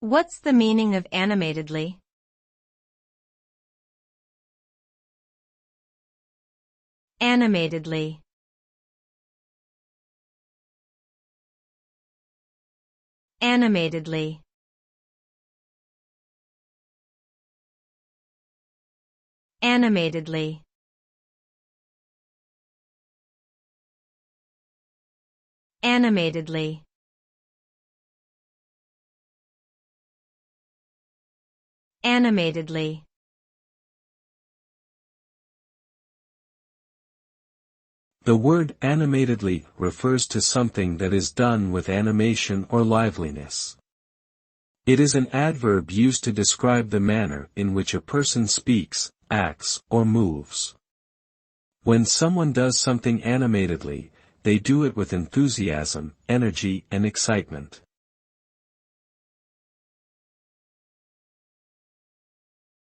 What's the meaning of animatedly? Animatedly. Animatedly. Animatedly. Animatedly. Animatedly. The word animatedly refers to something that is done with animation or liveliness. It is an adverb used to describe the manner in which a person speaks, acts, or moves. When someone does something animatedly, they do it with enthusiasm, energy, and excitement.